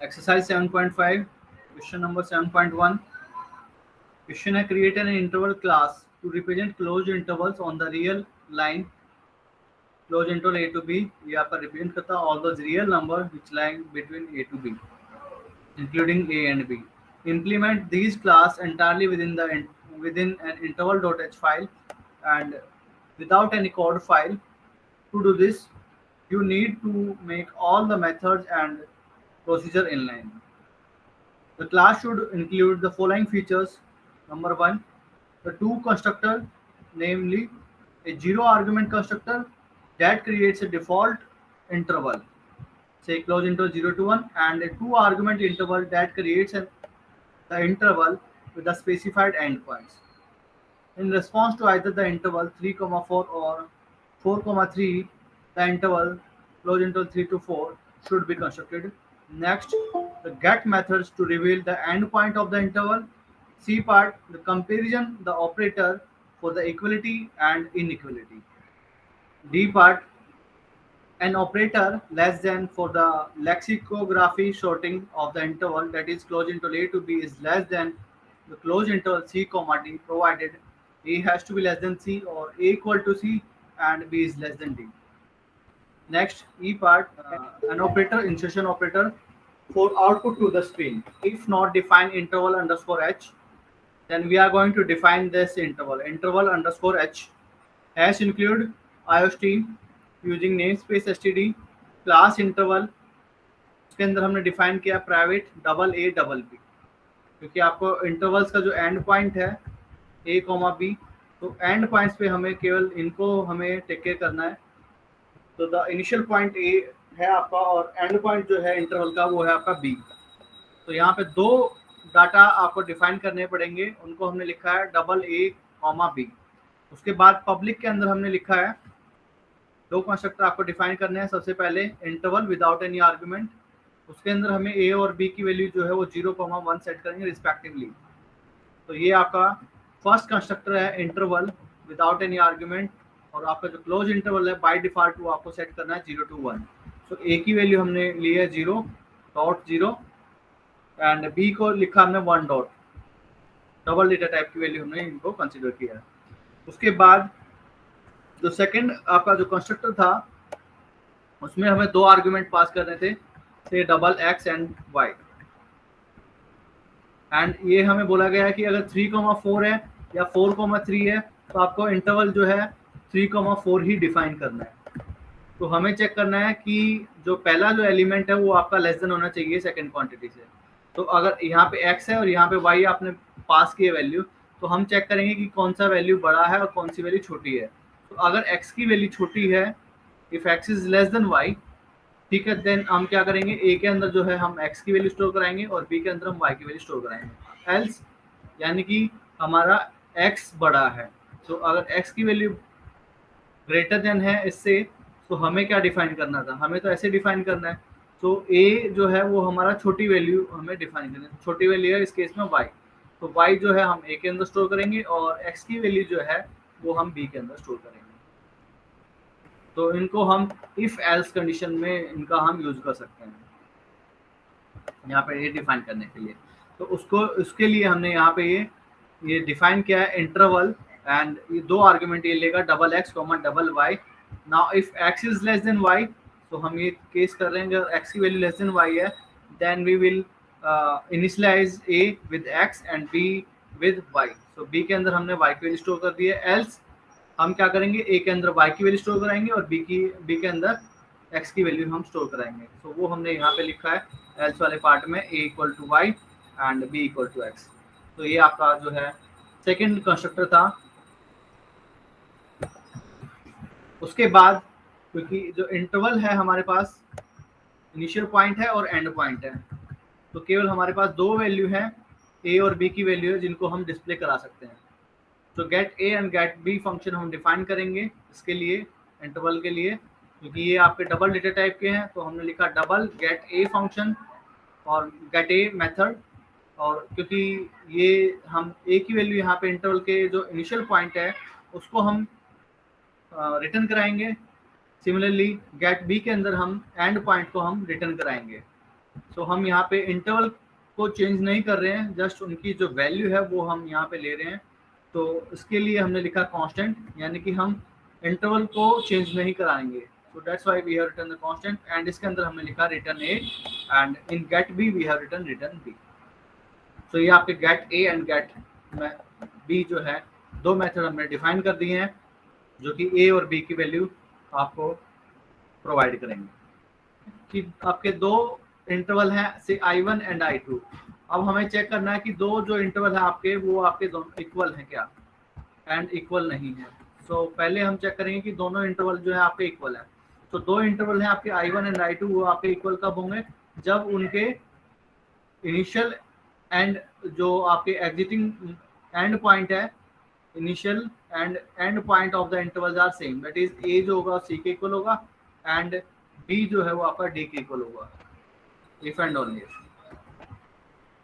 Exercise 7.5, question number 7.1. Question है create an interval class to represent closed intervals on the real line closed interval a to b. ये आपका represent करता है all those real number which lie between a to b including a and b. Implement these class entirely within an interval.h file and without any code file. To do this, you need to make all the methods and procedure inline. The class should include the following features. Number one, the two constructor, namely a zero argument constructor that creates a default interval, say close interval 0 to 1, and a two argument interval that creates the interval with the specified endpoints. In response to either the interval 3, 4 or 4, 3, the interval close interval 3 to 4 should be constructed. Next, the get methods to reveal the endpoint of the interval. C part, the comparison, the operator for the equality and inequality. D part, an operator less than for the lexicography sorting of the interval, that is closed interval a to b is less than the closed interval c comma d, provided a has to be less than c or a equal to c and b is less than d. Next, E part, an operator, insertion operator for output to the screen. If not define interval underscore h, then we are going to define this interval underscore h. Hash include IOST using namespace std class interval. उसके अंदर हमने define किया private double A double B, क्योंकि आपको intervals का जो end point है A comma B, तो एंड पॉइंट्स पे हमें केवल इनको हमें टेक केयर करना है. तो द इनिशियल पॉइंट ए है आपका और एंड पॉइंट जो है इंटरवल का वो है आपका बी. तो यहाँ पे दो डाटा आपको डिफाइन करने पड़ेंगे, उनको हमने लिखा है डबल ए कॉमा बी. उसके बाद पब्लिक के अंदर हमने लिखा है दो कंस्ट्रक्टर आपको डिफाइन करने हैं. सबसे पहले इंटरवल विदाउट एनी आर्गुमेंट, उसके अंदर हमें ए और बी की वैल्यू जो है वो 0, 1 सेट करेंगे रिस्पेक्टिवली. तो ये आपका फर्स्ट कंस्ट्रक्टर है इंटरवल विदाउट एनी आर्गुमेंट, और आपका जो क्लोज इंटरवल है बाय डिफॉल्ट वो आपको सेट करना है 0 to 1. तो ए की वैल्यू हमने ली है 0.0 एंड बी को लिखा हमने 1 डॉट. डबल डेटा टाइप की वैल्यू हमने इनको कंसीडर किया है. उसके बाद जो सेकंड आपका जो कंस्ट्रक्टर था उसमें हमें दो आर्गुमेंट पास करने थे, से double x and y. And ये हमें बोला गया है कि अगर 3, 4 है या 4, 3 है तो आपको इंटरवल जो है 3, 4 ही डिफाइन करना है. तो हमें चेक करना है कि जो पहला जो एलिमेंट है वो आपका लेस देन होना चाहिए सेकंड क्वांटिटी से. तो अगर यहाँ पे x है और यहाँ पे y आपने पास किए वैल्यू, तो हम चेक करेंगे कि कौन सा वैल्यू बड़ा है और कौन सी वैल्यू छोटी है. तो अगर x की वैल्यू छोटी है, if x is less then y, ठीक है, देन हम क्या करेंगे a के अंदर जो है हम x की वैल्यू स्टोर कराएंगे और b के अंदर हम y की वैल्यू स्टोर कराएंगे. एल्स यानी कि हमारा x बड़ा है, तो अगर x की वैल्यू ग्रेटर देन है इससे, तो हमें क्या डिफाइन करना था, हमें तो ऐसे डिफाइन करना है. तो a जो है वो हमारा छोटी वैल्यू हमें डिफाइन करना है. छोटी वैल्यू है इस केस में y, तो y जो है हम a के अंदर स्टोर करेंगे और x की वैल्यू जो है वो हम b के अंदर स्टोर करेंगे. तो इनको हम इफ एल्स कंडीशन में इनका हम यूज कर सकते हैं यहाँ पे ये डिफाइन करने के लिए. तो उसके लिए हमने यहाँ पे ये डिफाइन किया है इंटरवल, एंड ये दो आर्गुमेंट ये लेगा double x comma double y. Now if x is less than y, तो हम ये केस कर रहे हैं अगर एक्स की वैल्यू लेस देन वाई है, then we will initialize a with x and b with y. So b के अंदर हमने वाई की वैल्यू स्टोर कर दी है. एल्स हम क्या करेंगे, ए के अंदर वाई की वैल्यू स्टोर कराएंगे और बी के अंदर एक्स की वैल्यू हम स्टोर कराएंगे. तो वो हमने यहाँ पे लिखा है एल्स वाले पार्ट में A equal to Y and B equal to X. तो ये आपका जो है सेकेंड कंस्ट्रक्टर था. उसके बाद क्योंकि जो इंटरवल है हमारे पास इनिशियल पॉइंट है और एंड पॉइंट है, तो केवल हमारे पास दो वैल्यू है ए और बी की वैल्यू है जिनको हम डिस्प्ले करा सकते हैं. तो get a and get b function हम डिफाइन करेंगे इसके लिए, इंटरवल के लिए, क्योंकि ये आपके डबल डेटा टाइप के हैं. तो हमने लिखा डबल गेट ए फंक्शन और गेट ए मेथड, और क्योंकि ये हम ए की वैल्यू यहाँ पे इंटरवल के जो इनिशियल पॉइंट है उसको हम रिटर्न कराएंगे. सिमिलरली गेट बी के अंदर हम एंड पॉइंट को हम रिटर्न कराएंगे. तो हम यहाँ पे इंटरवल को चेंज नहीं कर रहे हैं, जस्ट उनकी जो वैल्यू है वो हम यहाँ पे ले रहे हैं। तो इसके लिए हमने लिखा कांस्टेंट, यानी कि हम इंटरवल को चेंज नहीं कराएंगे। So that's why we have written the constant, and इसके अंदर हमने लिखा return a, and in get b we have written return b. तो ये आपके get a and get b जो है, दो मेथड हमने डिफाइन कर दिए हैं जो कि ए और बी की वैल्यू आपको प्रोवाइड करेंगे। कि आपके दो इंटरवल हैं से I1 एंड I2। अब हमें चेक करना है कि दो जो इंटरवल है आपके वो आपके दोनों इक्वल हैं क्या, एंड इक्वल नहीं है। सो पहले हम चेक करेंगे कि दोनों इंटरवल जो है आपके इक्वल है। तो दो इंटरवल हैं आपके I1 एंड I2, वो आपके इक्वल कब होंगे, जब उनके इनिशियल एंड जो आपके एग्जिटिंग एंड पॉइंट है, initial and end point of the intervals are same, that is a जो होगा सी के इक्वल होगा एंड बी जो है वो आपका डी के इक्वल होगा, इफ एंड ओनली इफ।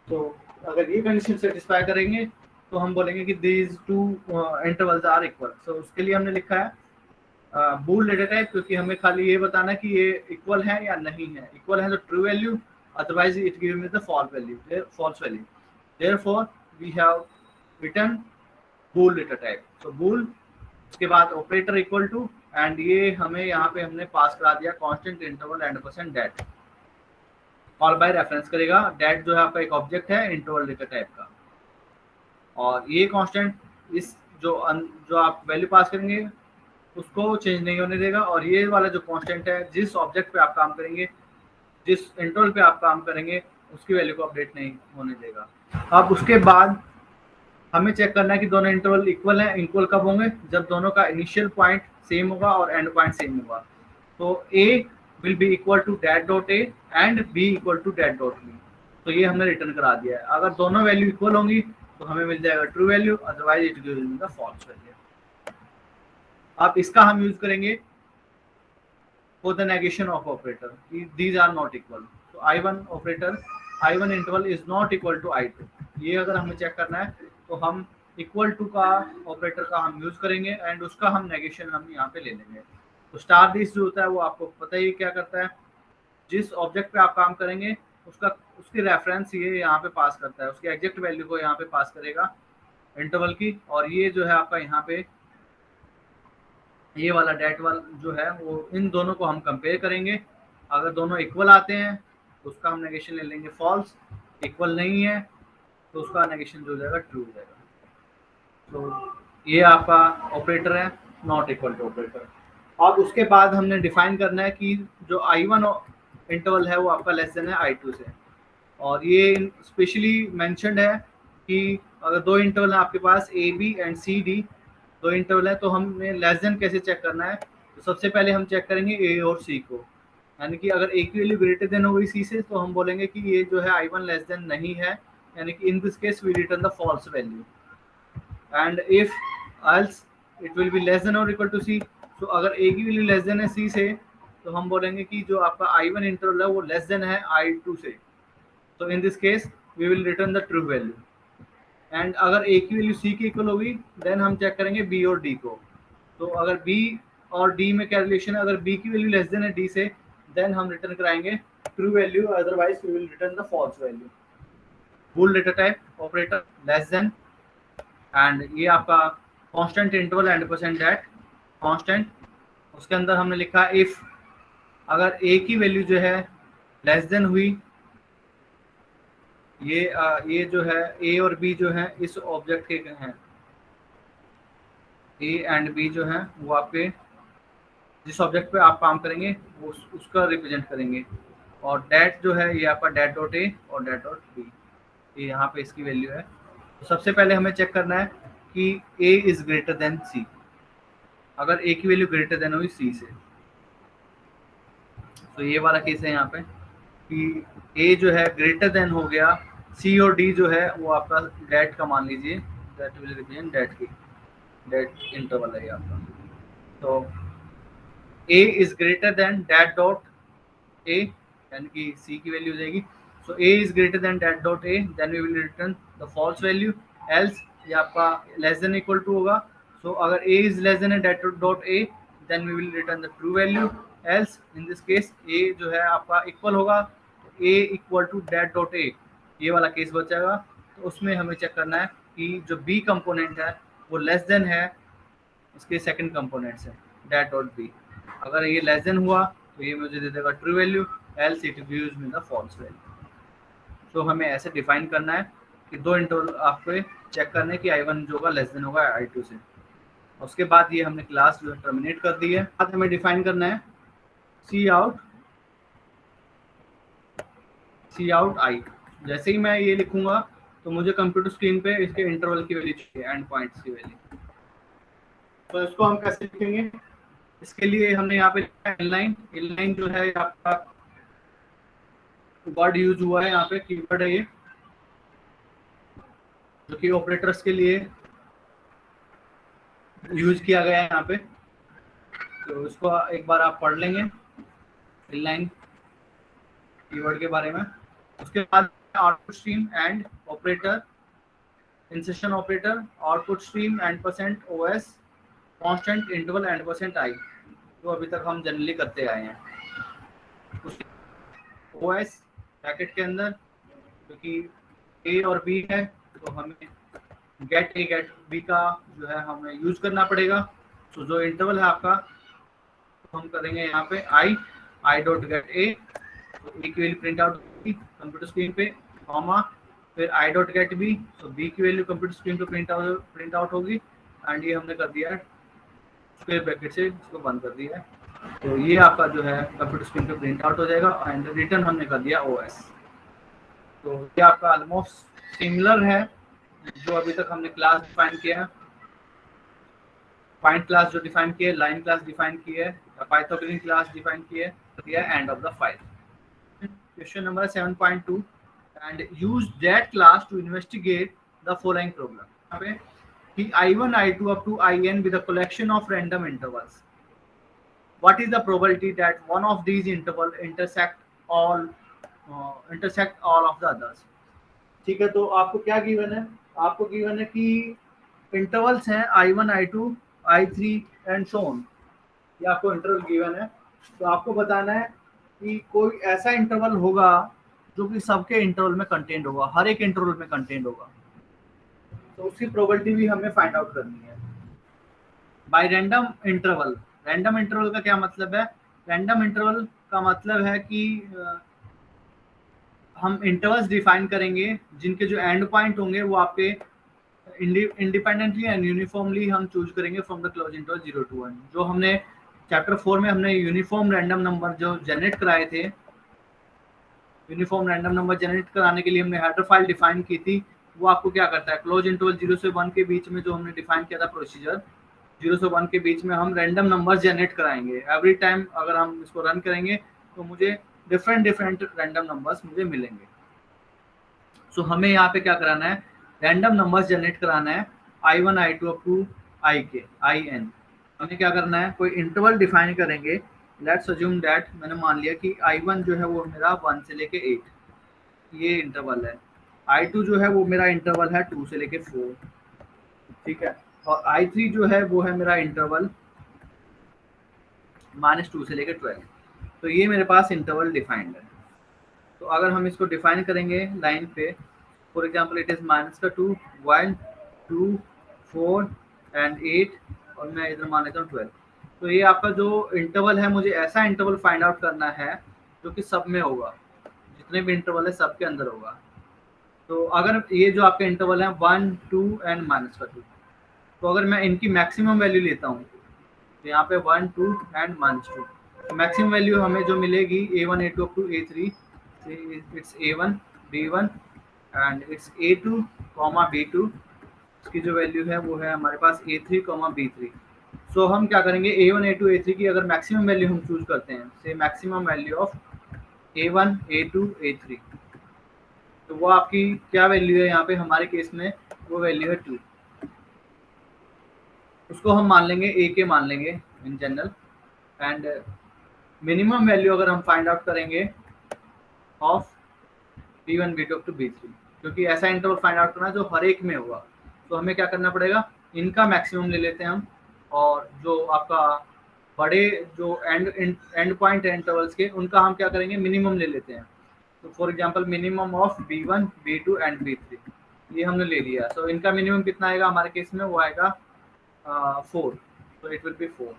तो अगर ये कंडीशन सेटिस्फाई करेंगे तो हम बोलेंगे कि these two intervals are equal. So उसके लिए हमने लिखा है बूल डेटा टाइप, क्योंकि हमें खाली ये बताना कि ये इक्वल है या नहीं है। इक्वल है तो true value, otherwise it gives me the false value. Therefore we have written bool data type. So bool, उसके बाद ऑपरेटर इक्वल टू, एंड ये हमें यहाँ पे हमने पास करा दिया constant interval and percent date. Call by reference करेगा, डेट जो है आपका एक ऑब्जेक्ट है इंटरवल डेटा टाइप का, और ये कांस्टेंट इस जो आप वैल्यू पास करेंगे उसको चेंज नहीं होने देगा, और ये वाला जो कांस्टेंट है जिस ऑब्जेक्ट पे आप काम करेंगे, जिस इंटरवल पे आप काम करेंगे उसकी वैल्यू को अपडेट नहीं होने देगा। अब उसके बाद हमें चेक करना है कि दोनों इंटरवल इक्वल हैं। इक्वल कब होंगे, जब दोनों का इनिशियल पॉइंट सेम होगा और एंड पॉइंट सेम होगा। तो A will be equal to that dot A and B equal to that dot B. तो ये हमने रिटर्न करा दिया है। अगर दोनों वैल्यू इक्वल होंगी तो हमें मिल जाएगा true value, otherwise it gives me the false value. अब इसका हम यूज करेंगे for the negation of operator, these are not equal. So I1 operator, I1 interval is not equal to I2। ये अगर हमें चेक करना है तो हम इक्वल टू का ऑपरेटर का हम यूज करेंगे एंड उसका हम नेगेशन हम यहाँ पे ले लेंगे। तो स्टार दिस जो होता है वो आपको पता ही क्या करता है, जिस ऑब्जेक्ट पे आप काम करेंगे उसकी रेफरेंस ये यहाँ पे पास करता है, उसकी एग्जैक्ट वैल्यू को यहाँ पे पास करेगा इंटरवल की, और ये जो है आपका यहाँ पे ये वाला डेट वाला जो है वो इन दोनों को हम कंपेयर करेंगे। अगर दोनों इक्वल आते हैं तो उसका हम नेगेशन ले लेंगे फॉल्स, इक्वल नहीं है तो उसका नेगेशन जो हो जाएगा ट्रू हो जाएगा। तो ये आपका ऑपरेटर है नॉट इक्वल टू ऑपरेटर। अब उसके बाद हमने डिफाइन करना है कि जो I1 इंटरवल है वो आपका लेस देन है I2 से, और ये स्पेशली मेंशन्ड है कि अगर दो इंटरवल है आपके पास A B and C D, दो इंटरवल है, तो हमें लेस देन कैसे चेक करना है। तो सबसे पहले हम चेक करेंगे ए और सी को, यानी कि अगर ए की वैल्यू ग्रेटर देन हो गई सी से तो हम बोलेंगे कि ये जो है I1 लेस देन नहीं है, यानी कि in this case we return the false value, and if else it will be less than और इक्वल टू सी। तो अगर ए की वैल्यू लेस देन है सी से तो हम बोलेंगे कि जो आपका I1 इंटरवल है वो लेस देन है I2 से। तो in this case we will return the true value, and अगर ए की वैल्यू सी की इक्वल होगी देन हम चेक करेंगे बी और डी को। तो अगर बी और डी में क्या रिलेशन है, अगर बी की वैल्यू लेस देन है डी से देन हम रिटर्न कराएंगे true value, otherwise we will return the false value. Bool data type operator less than, and ये आपका constant interval and percent date constant, उसके अंदर हमने लिखा इफ अगर ए की वैल्यू जो है लेस देन हुई, ये जो है ए और बी जो है इस ऑब्जेक्ट के हैं, ए एंड बी जो है वो आपके जिस ऑब्जेक्ट पे आप काम करेंगे वो उसका रिप्रेजेंट करेंगे, और डेट जो है ये आपका डेट डॉट ए और डेट डॉट बी, ये यहाँ पे इसकी वैल्यू है। तो सबसे पहले हमें चेक करना है कि ए इज ग्रेटर देन सी। अगर ए की वैल्यू ग्रेटर देन हुई सी से, तो ये वाला केस है यहाँ पे कि ए जो है ग्रेटर देन हो गया, सी और डी जो है वो आपका डेट का मान लीजिए, डेट विल रिप्रेजेंट डेट की डेट इंटरवल है आपका। तो A is greater than that dot A, यानी कि सी की वैल्यू हो जाएगी। So A is greater than that dot A, then we will return the false value, else ये आपका लेस देन इक्वल टू होगा। सो अगर A is less than that dot A then we will return the true value, else in this case A जो है आपका equal होगा, A equal to that dot A, ये वाला case बचेगा। तो उसमें हमें चेक करना है कि जो बी कंपोनेंट है वो लेस देन है इसके सेकंड कंपोनेंट से, दैट डॉट बी। अगर ये लेस देन हुआ तो ये मुझे दे देगा true value, else it gives me the false value. तो हमें ऐसे डिफाइन करना है कि दो इंटरवल आपको चेक करने की I1 जो होगा लेस देन होगा I2 से। उसके बाद ये हमने क्लास जो टर्मिनेट कर दी है। बाद हमें डिफाइन करना है सी आउट आई। जैसे ही मैं ये लिखूंगा तो मुझे कंप्यूटर स्क्रीन पे इसके इंटरवल की वैल्यू चाहिए, एंड पॉइंट्स की वैल्यू। तो इसको हम कैसे लिखेंगे? इसके लिए हमने यहाँ पे इनलाइन जो है आपका वर्ड यूज हुआ है, यहाँ पे कीवर्ड है ये, जो कि ऑपरेटर्स के लिए यूज किया गया है यहाँ पे। तो इसको एक बार आप पढ़ लेंगे इनलाइन कीवर्ड के बारे में। उसके बाद output stream and operator, insertion operator, output stream and percent OS, constant interval and percent आई, जो अभी तक हम जनरली करते आए हैं। ओएस ब्रैकेट के अंदर क्योंकि ए और बी है तो हमें गेट ए गेट बी का जो है हमें यूज करना पड़ेगा। तो जो इंटरवल है आपका तो हम करेंगे यहाँ पे आई डॉट गेट ए, तो ए की वैल्यू प्रिंट आउट होगी कंप्यूटर स्क्रीन पे, कॉमा फिर आई डॉट गेट बी, तो बी की वैल्यू कंप्यूटर स्क्रीन पे प्रिंट आउट होगी। एंड ये हमने कर दिया है स्क्वायर ब्रैकेट से इसको बंद कर दिया है। तो ये आपका जो है कंप्यूटर स्क्रीन पे प्रिंट आउट हो जाएगा एंड रिटर्न हमने कर दिया ओएस। तो ये आपका ऑलमोस्ट सिमिलर है जो अभी तक हमने क्लास डिफाइन किया है, फाइंड क्लास जो डिफाइन की है, लाइन क्लास डिफाइन की है, पाइथागोरन क्लास डिफाइन की है, end of the file. Question number 7.2 and use that class to investigate the following problem. यहाँ पे कि I1 I2 up to IN with a collection of random intervals. What is the probability that one of these interval intersect all of the others? ठीक है, तो आपको क्या given है? आपको गिवन है कि इंटरवल्स हैं I1 I2 I3 and so on. ये आपको इंटरवल गिवन है। तो आपको बताना है कि कोई ऐसा इंटरवल होगा जो कि सबके इंटरवल में कंटेंट होगा, हर एक इंटरवल में कंटेंट होगा। तो उसकी प्रोबेबिलिटी भी हमें फाइंड आउट करनी है bye random interval. Random interval का क्या मतलब है? रैंडम इंटरवल का मतलब है कि हम इंटरवल्स डिफाइन करेंगे जिनके जो एंड पॉइंट होंगे वो आपके इंडिपेंडेंटली एंड यूनिफॉर्मली हम चूज करेंगे from the close interval 0 to 1। जो हमने चैप्टर 4 में हमने यूनिफॉर्म रैंडम नंबर जो जनरेट कराए थे, यूनिफॉर्म रैंडम नंबर जनरेट कराने के लिए हमने हेडर फाइल डिफाइन की थी। वो आपको क्या करता है, क्लोज इंटरवल 0 से 1 के बीच में जो हमने डिफाइन किया था प्रोसीजर, 0 से 1 के बीच में हम रैंडम नंबर जनरेट कराएंगे। एवरी टाइम अगर हम इसको रन करेंगे तो मुझे डिफरेंट रैंडम नंबर्स मुझे मिलेंगे। सो हमें यहाँ पे क्या कराना है, रैंडम नंबर्स जनरेट कराना है I1 I2 up to IN। हमें क्या करना है, कोई इंटरवल डिफाइन करेंगे। लेट्स अज्यूम दैट मैंने मान लिया कि I1 जो है वो मेरा 1 से लेके 8, ये इंटरवल है। I2 जो है वो मेरा इंटरवल है 2 से लेके 4, ठीक है। और I3 जो है वो है मेरा इंटरवल -2 से लेके 12। तो ये मेरे पास इंटरवल डिफाइंड है। तो अगर हम इसको डिफाइन करेंगे लाइन पे, for example it is -2 1 2 4 and 8 और मैं इधर मान लेता हूँ 12। तो ये आपका जो इंटरवल है, मुझे ऐसा इंटरवल फाइंड आउट करना है जो कि सब में होगा, जितने भी इंटरवल है सब के अंदर होगा। तो अगर ये जो आपके इंटरवल है 1 2 एंड -2, तो अगर मैं इनकी मैक्सिमम वैल्यू लेता हूँ तो यहाँ पे 1 2 एंड -2, तो मैक्सिमम वैल्यू हमें जो मिलेगी A1 A2 up to A3, it's A1 B1 and it's A2 B2। इसकी जो वैल्यू है वो है हमारे पास A3 B3। सो हम क्या करेंगे, A1 A2 A3 की अगर मैक्सिमम वैल्यू हम चूज करते हैं, से maximum value of A1 A2 A3, तो वो आपकी क्या वैल्यू है यहाँ पे हमारे केस में, वो वैल्यू है 2। उसको हम मान लेंगे A के मान लेंगे in general. And minimum value अगर हम फाइंड आउट करेंगे of B1 B2 up to B3, क्योंकि ऐसा इंटरवल फाइंड आउट करना है जो हर एक में होगा। तो हमें क्या करना पड़ेगा, इनका मैक्सिमम ले लेते हैं हम, और जो आपका बड़े जो एंड पॉइंट है इंटरवल्स के, उनका हम क्या करेंगे, मिनिमम ले लेते हैं। तो for example minimum of B1 B2 and B3 ये हमने ले लिया। सो इनका मिनिमम कितना आएगा हमारे केस में, वो आएगा 4, तो it will B 4,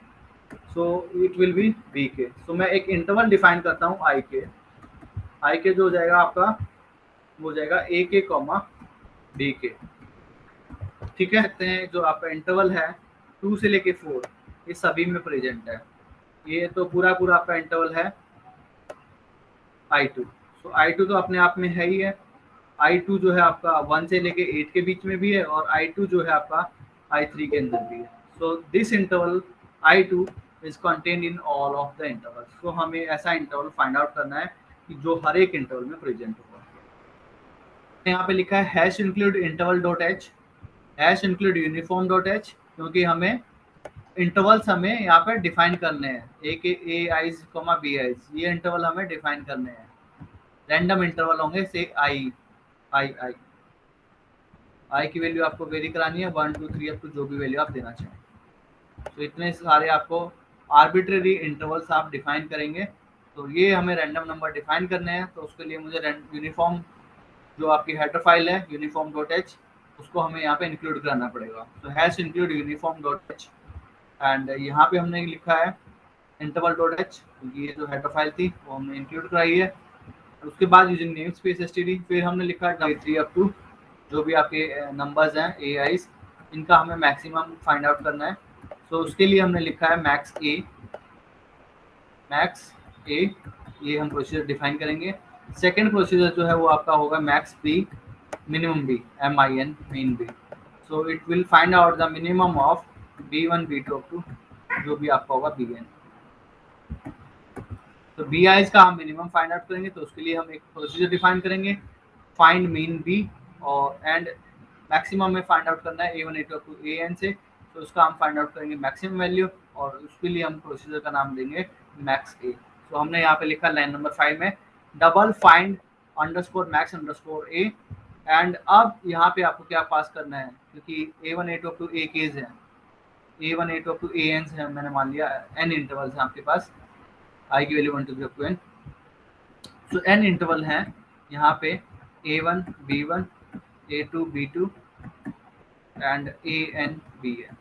so it will B BK। सो मैं एक इंटरवल डिफाइन करता हूँ IK जो हो जाएगा आपका, वो हो जाएगा AK, BK, ठीक है। सकते हैं जो आपका इंटरवल है 2 से लेके 4 ये सभी में प्रेजेंट है। ये तो पूरा आपका इंटरवल है I2। सो I2 तो अपने आप में है ही है। I2 जो है आपका 1 से लेके 8 के बीच में भी है, और I2 जो है आपका I3 के अंदर भी है। So this interval I2 is contained in all of the interval. So हमें ऐसा इंटरवल फाइंड आउट करना है कि जो हर एक इंटरवल में प्रेजेंट होगा। यहाँ पे लिखा है hash include interval dot H, hash include uniform dot H, क्योंकि हमें इंटरवल्स हमें यहाँ पे डिफाइन करने हैं, ए आईज कॉमा बी आईज, ये इंटरवल हमें डिफाइन करने हैं। रैंडम इंटरवल होंगे से आई की वैल्यू आपको वेरी करानी है 1 2 3 अप टू जो भी वैल्यू आप देना चाहें। तो इतने सारे आपको आर्बिट्रेरी इंटरवल्स आप डिफाइन करेंगे। तो ये हमें रैंडम नंबर डिफाइन करने हैं, तो उसके लिए मुझे यूनिफॉर्म जो आपकी हेडर फाइल है यूनिफॉर्म डॉट एच, उसको हमें यहाँ पे इंक्लूड करना पड़ेगा। तो hash include uniform dot H, and यहाँ पे हमने लिखा है इंटरवल डॉट एच, क्योंकि ये जो हेडर फाइल थी वो हमने इंक्लूड कराई है। उसके बाद यूजिंग नेम स्पेस एसटीडी, फिर हमने लिखा है 3 अप टू जो भी आपके नंबर्स हैं AIs, इनका हमें मैक्सिमम फाइंड आउट करना है। तो उसके लिए हमने लिखा है मैक्स ए, ये हम प्रोसीजर डिफाइन करेंगे। सेकेंड प्रोसीजर जो है वो आपका होगा max B minimum B, MIN min B। So it will find out the minimum of B1 B2 up to जो भी आपका होगा BN। तो BIs का हम मिनिमम फाइंड आउट करेंगे, तो उसके लिए हम एक प्रोसीजर डिफाइन करेंगे, फाइंड मीन B, और एंड मैक्सिमम में फाइंड आउट करना है A1 A2 टू AN से, तो उसका हम फाइंड आउट करेंगे मैक्सिमम वैल्यू, और उसके लिए हम प्रोसीजर का नाम देंगे मैक्स A। तो हमने यहाँ पे लिखा लाइन नंबर 5 में double find underscore max underscore A, and अब यहाँ पे आपको क्या पास करना है, क्योंकि A1 A2 टू AKs है, A1 A2 टू ANs है, मैंने मान लिया N इंटरवल्स हैं आपके पास, I की वैल्यू 1 2 3 अप टू N। तो N इंटरवल हैं यहाँ पे A1 B1 A2 B2 and AN BN।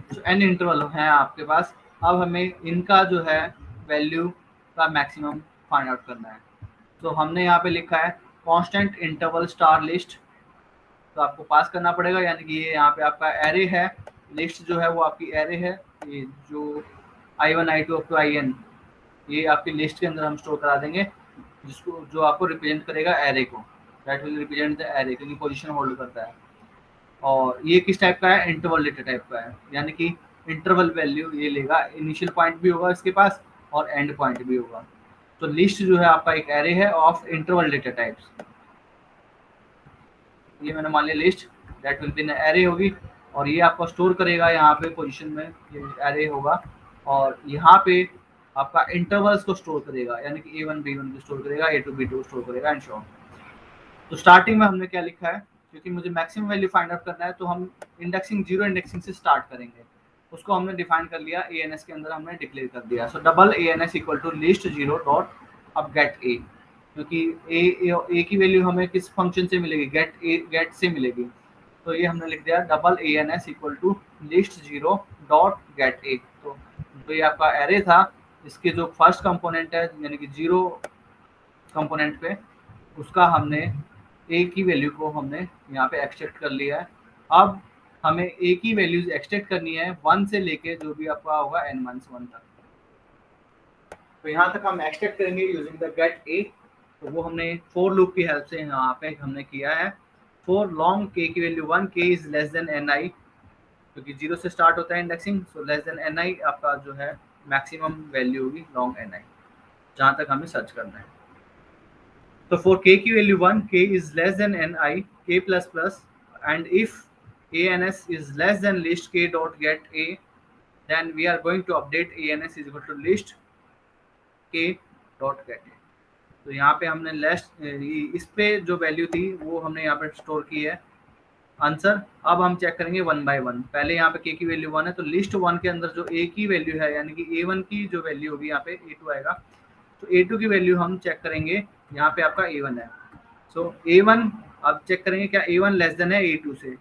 तो N इंटरवल हैं आपके पास। अब हमें इनका जो है वैल्यू का मैक्सिमम फाइंड आउट करना है। तो हमने यहाँ पे लिखा है कांस्टेंट इंटरवल स्टार लिस्ट, तो आपको पास करना पड़ेगा, यानी कि ये यहाँ पे आपका एरे है, लिस्ट जो है वो आपकी एरे है, ये जो I1 I2 up to IN ये आपकी लिस्ट के अंदर हम स्टोर करा देंगे, जिसको जो आपको रिप्रेजेंट करेगा एरे को, that will represent the array, क्योंकि पोजीशन होल्ड करता है। और ये किस टाइप का है, इंटरवल डेटा टाइप का है, यानी कि इंटरवल वैल्यू ये लेगा, इनिशियल पॉइंट भी होगा इसके पास और एंड पॉइंट भी होगा। तो लिस्ट जो है आपका एक एरे है ऑफ इंटरवल डेटा टाइप्स, ये मैंने मान लिया list, that will be an array होगी, और ये आपको स्टोर करेगा यहाँ पे पोजीशन में, ये एरे होगा, और यहाँ पे आपका इंटरवल्स को स्टोर करेगा, यानी कि A1 B1 को स्टोर करेगा, A2 B2 को स्टोर करेगा एंड सो ऑन। तो स्टार्टिंग में हमने क्या लिखा है, क्योंकि मुझे मैक्सिमम वैल्यू फाइंड आउट करना है, तो हम इंडेक्सिंग 0 इंडेक्सिंग से स्टार्ट करेंगे। उसको हमने डिफाइन कर लिया, ANS के अंदर हमने डिक्लेयर कर दिया। So double ANS equal to list 0 dot अब गेट A, क्योंकि ए की वैल्यू हमें किस फंक्शन से मिलेगी, गेट से मिलेगी। तो ये हमने लिख दिया double ANS equal to list 0 dot get A। तो ये आपका एरे था, इसके जो फर्स्ट कंपोनेंट है यानी कि 0 कंपोनेंट पे, उसका हमने A की वैल्यू को हमने यहाँ पे एक्सट्रैक्ट कर लिया है। अब हमें A की वैल्यूज एक्सट्रैक्ट करनी है 1 से लेके जो भी आपका होगा n-1 तक। तो यहाँ तक हम एक्सट्रैक्ट करेंगे यूजिंग द गेट A। तो वो हमने फॉर लूप की हेल्प से यहाँ पे हमने किया है। फॉर लॉन्ग k की value 1, k is less then ni, क्योंकि 0 से स्टार्ट होता है indexing, so less than ni आपका जो है मैक्सिमम वैल्यू होगी लॉन्ग ni, जहाँ तक हमें सर्च करना है। तो फॉर k की value 1, k is less then ni, k plus plus, and if ans is less than list k dot get A, then we are going to update ans is equal to list k dot get A। तो यहाँ पे हमने लेस्ट इस पे जो value थी वो हमने यहाँ पे स्टोर की है, आंसर। अब हम चेक करेंगे वन बाय वन। पहले यहाँ पे के की वैल्यू 1 है, तो लिस्ट 1 के अंदर जो ए की वैल्यू है यानी कि A1 की जो वैल्यू होगी यहाँ पे A2 आएगा, तो A2 की वैल्यू हम चेक करेंगे, यहाँ पे आपका A1 है। सो A1 अब चेक करेंगे क्या A1 लेस देन है A2 से,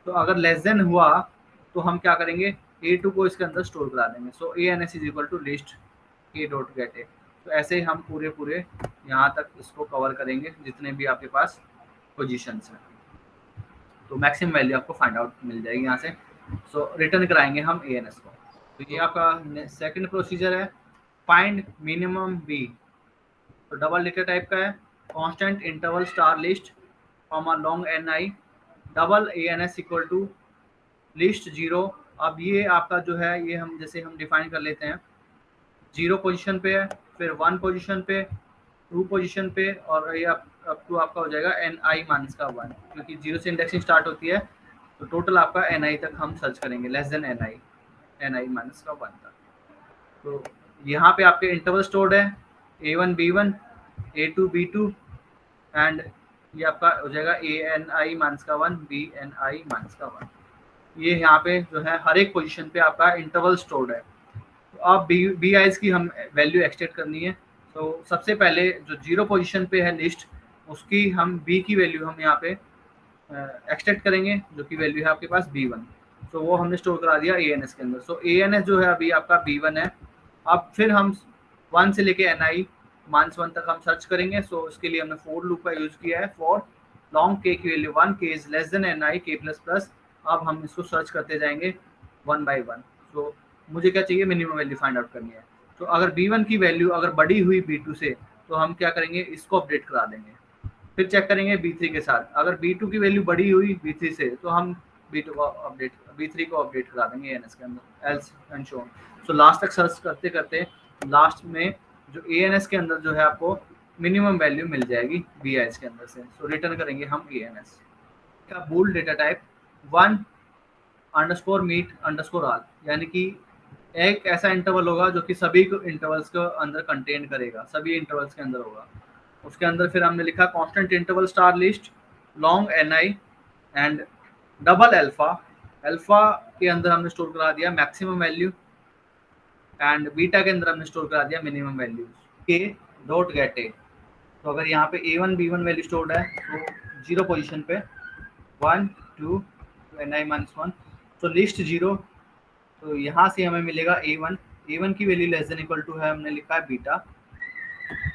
तो अगर लेस देन हुआ तो हम क्या करेंगे, A2 को इसके अंदर स्टोर करा देंगे। So ANS is equal to list A dot get a. तो ऐसे ही हम पूरे यहाँ तक इसको कवर करेंगे जितने भी आपके पास पोजीशंस हैं, तो मैक्सिमम वैल्यू आपको फाइंड आउट मिल जाएगी यहाँ से। सो रिटर्न कराएंगे हम ANS को। तो ये आपका सेकंड प्रोसीजर है, फाइंड मिनिमम बी। तो डबल डेटा टाइप का है, constant interval star list comma long NI double ANS equal to list 0। अब ये आपका जो है ये हम जैसे हम डिफाइन कर लेते हैं, 0 पोजीशन पे है, फिर 1 पोजीशन पे, 2 पोजीशन पे, और ये अप टू आपका हो जाएगा NI माइनस का 1, क्योंकि 0 से इंडेक्सिंग स्टार्ट होती है, तो टोटल आपका NI तक हम सर्च करेंगे, लेस देन NI माइनस का 1 तक। तो यहाँ पे आपके इंटरवल स्टोर्ड है A1 B1 A2 B2 and ये आपका हो जाएगा ANI माइनस का 1 BNI माइनस का 1। ये यहाँ पे जो है हर एक पोजीशन पे आपका इंटरवल स्टोर्ड है। तो अब बी आइज की हम वैल्यू एक्सट्रैक्ट करनी है। तो सबसे पहले जो 0 पोजीशन पे है लिस्ट, उसकी हम B की वैल्यू हम यहाँ पे एक्सट्रैक्ट करेंगे, जो कि वैल्यू है आपके पास B1। तो वो हमने स्टोर करा दिया ANS के अंदर। सो ANS जो है अभी आपका B1 है। अब फिर हम 1 से लेके NI माइनस 1 तक हम सर्च करेंगे। सो इसके लिए हमने फॉर लूप का यूज किया है, फॉर लॉन्ग k की value 1, k is less then NI k plus plus. अब हम इसको सर्च करते जाएंगे 1 बाय 1। तो मुझे क्या चाहिए, मिनिमम वैल्यू फाइंड आउट करनी है। तो अगर B1 की वैल्यू अगर बड़ी हुई B2 से, तो हम क्या करेंगे, इसको अपडेट करा देंगे। फिर चेक करेंगे B3 के साथ, अगर B2 की वैल्यू बड़ी हुई B3 से, तो हम B3 को अपडेट करा देंगे ANS के अंदर, else and so on. So last तक सर्च करते करते लास्ट में जो ANS के अंदर जो है आपको मिनिमम वैल्यू मिल जाएगी BIS के अंदर से। सो रिटर्न करेंगे हम ANS का bool data type 1 underscore meet underscore all, यानी कि एक ऐसा इंटरवल होगा जो कि सभी इंटरवल्स को अंदर कंटेन करेगा, सभी इंटरवल्स के अंदर होगा। उसके अंदर फिर हमने लिखा constant interval star list long NI and double alpha. Alpha के अंदर हमने स्टोर करा दिया मैक्सिमम वैल्यू एंड बीटा के अंदर हमने स्टोर करा दिया मिनिमम वैल्यूज के डॉट गेट ए। तो अगर यहाँ पे A1 B1 वैल्यू स्टोर्ड है, तो 0 पोजीशन पे 1 2 NI माइनस 1, तो लिस्ट 0। तो यहाँ से हमें मिलेगा A1 की value less than equal to है, हमने लिखा है बीटा,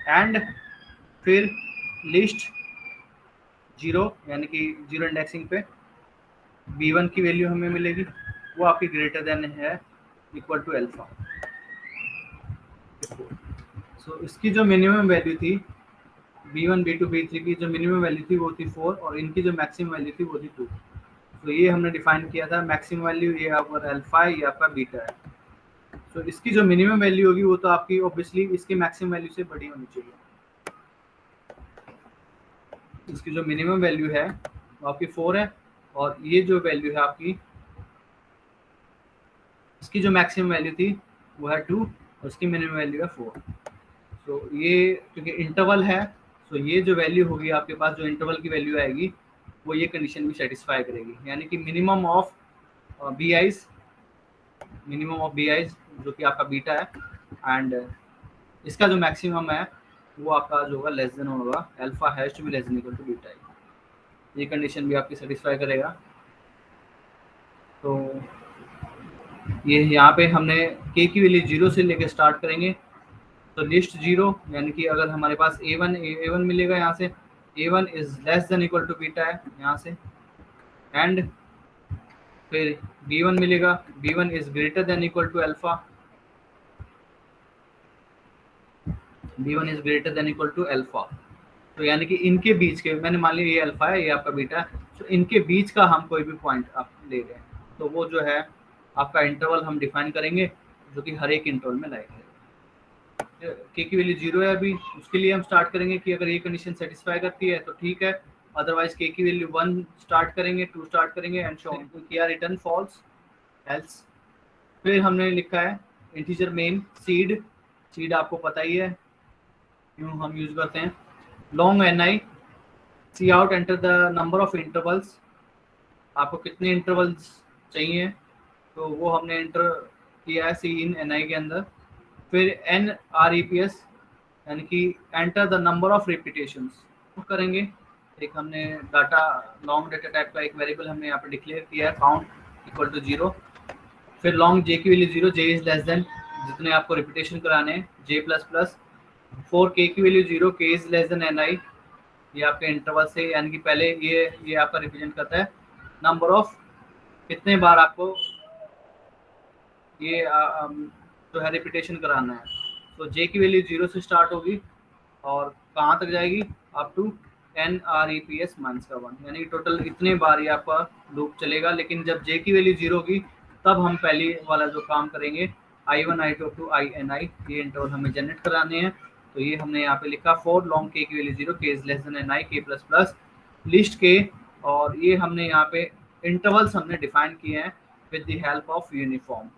एंड फिर लिस्ट 0 यानी कि 0 इंडेक्सिंग पे B1 की वैल्यू हमें मिलेगी, वो आपकी ग्रेटर देन है इक्वल टू अल्फा। सो इसकी जो मिनिमम वैल्यू थी B1 B2 B3 की जो मिनिमम वैल्यू थी वो थी 4, और इनकी जो मैक्सिमम वैल्यू थी वो थी 2। तो ये हमने डिफाइन किया था मैक्सिमम वैल्यू, ये आपका अल्फा है, ये आपका बीटा है। तो इसकी जो मिनिमम वैल्यू होगी वो तो आपकी ऑब्वियसली इसकी मैक्सिमम वैल्यू से बड़ी होनी चाहिए। इसकी जो मिनिमम वैल्यू है वो आपकी 4 है, और ये जो वैल्यू है आपकी, इसकी जो मैक्सिमम वैल्यू थी वो है 2, और इसकी मिनिमम वैल्यू है 4। तो ये क्योंकि इंटरवल है, तो ये जो वैल्यू होगी आपके पास, जो इंटरवल की वैल्यू आएगी, वो ये कंडीशन भी सेटिस्फाई करेगी, यानी कि मिनिमम ऑफ BIs जो कि आपका बीटा है, एंड इसका जो मैक्सिमम है वो आपका जो होगा लेस देन होगा alpha has to be less than equal to beta. ये कंडीशन भी आपकी सेटिस्फाई करेगा। तो ये यहाँ पे हमने k की वैल्यू 0 से लेके स्टार्ट करेंगे। तो लिस्ट 0 यानी कि अगर हमारे पास A1 मिलेगा, यहाँ से A1 is less than equal to beta है यहाँ से, एंड फिर B1 मिलेगा, B1 is greater than equal to alpha, B1 is greater than equal to alpha. तो यानी कि इनके बीच के, मैंने मान लिया ये अल्फा है, ये आपका बीटा है, तो इनके बीच का हम कोई भी पॉइंट आप ले रहे हैं, तो वो जो है आपका इंटरवल हम डिफाइन करेंगे, जो कि हर एक इंटरवल में लाइक है। k की वैल्यू 0 है अभी, उसके लिए हम स्टार्ट करेंगे कि अगर ये कंडीशन सेटिस्फाई करती है तो ठीक है, अदरवाइज k की वैल्यू 1 स्टार्ट करेंगे, 2 स्टार्ट करेंगे एंड सो ऑन। किया रिटर्न फॉल्स एल्स। फिर हमने लिखा है इंटीजर मेन सीड आपको पता ही है क्यों हम यूज करते हैं, long NI cout enter the number of intervals आपको कितने इंटरवल्स चाहिए, तो वो हमने एंटर किया है सी इन एन आई के अंदर। फिर n r e p s यानी कि enter the number of repetitions करेंगे। एक हमने डाटा लॉन्ग डाटा टाइप का एक वेरिएबल हमने यहाँ पे डिक्लेयर किया है, काउंट इक्वल टू 0। फिर लॉन्ग जे की value 0, J is less then जितने आपको रिपीटेशन कराने हैं जे प्लस प्लस। 4 के की वैल्यू 0, के इज लेस देन एन आई, ये आपके इंटरवल से यानी कि पहले ये आपका रिप्रेजेंट करता है नंबर ऑफ कितने बार आपको ये जो है रिपीटेशन कराना है। तो जे की वैल्यू 0 से स्टार्ट होगी और कहाँ तक जाएगी, up to n r e p s minus का 1, यानी टोटल इतने बार ये आपका लूप चलेगा। लेकिन जब जे की वैल्यू 0 होगी तब हम पहली वाला जो काम करेंगे I1 I2 to INI, ये इंटरवल हमें जनरेट कराने हैं। तो ये हमने यहाँ पे लिखा फॉर लॉन्ग के की वैल्यू 0, के इज लेस देन NI, के प्लस प्लस लिस्ट के। और ये हमने यहाँ पे इंटरवल्स हमने डिफाइन किए हैं with the help of uniform.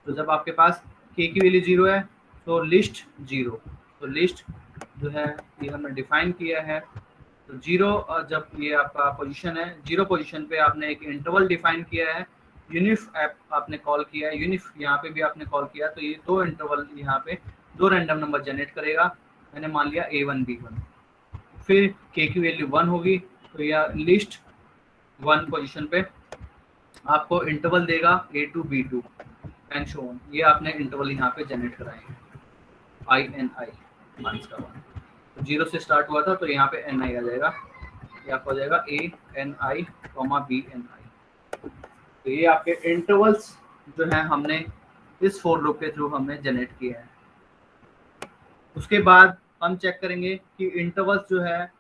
तो जब आपके पास के की वैल्यू 0 है तो लिस्ट 0, तो लिस्ट जो है ये हमने डिफाइन किया है। तो 0 जब ये आपका पोजीशन है, 0 पोजीशन पे आपने एक इंटरवल डिफाइन किया है, यूनिफ ऐप आपने कॉल किया है, यूनिफ यहाँ पे भी आपने कॉल किया, तो ये दो इंटरवल यहाँ पे दो रैंडम नंबर जनरेट करेगा। मैंने मान लिया A1 B1। फिर के की वैल्यू 1 होगी तो यह लिस्ट 1 पोजीशन पे आपको इंटरवल देगा A2 B2 and so on. ये आपने इंटरवल यहाँ पे जनरेट कराएंगे INI माइनस का 1। 0 से स्टार्ट हुआ था तो यहाँ पे NI आ जाएगा, ये आपका हो जाएगा ANI, BNI। तो ये आपके इंटरवल्स जो है हमने इस फॉर लूप के थ्रू हमने जनरेट किया है। उसके बाद हम चेक करेंगे कि इंटरवल्स जो है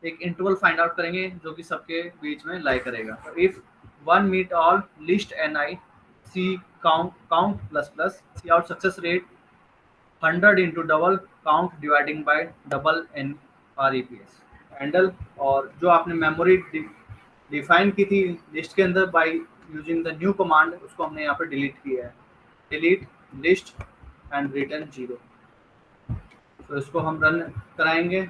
एक इंटरवल फाइंड आउट करेंगे जो कि सबके बीच में लाई करेगा। तो if one meet all list NI c count plus plus c out success rate 100 into double count dividing by double NREPS handle. और जो आपने मेमोरी डिफाइन की थी लिस्ट के अंदर by using the new command, उसको हमने यहाँ पे डिलीट किया है, डिलीट लिस्ट एंड रिटर्न 0। तो इसको हम रन कराएंगे।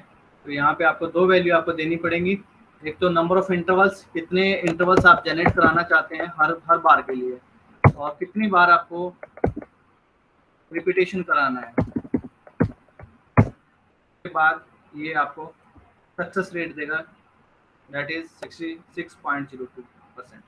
तो यहाँ पे आपको दो वैल्यू आपको देनी पड़ेंगी, एक तो नंबर ऑफ इंटरवल्स, कितने इंटरवल्स आप जनरेट कराना चाहते हैं हर बार के लिए, और कितनी बार आपको रिपीटेशन कराना है। के बाद ये आपको सक्सेस रेट देगा, दैट इज 66.02%।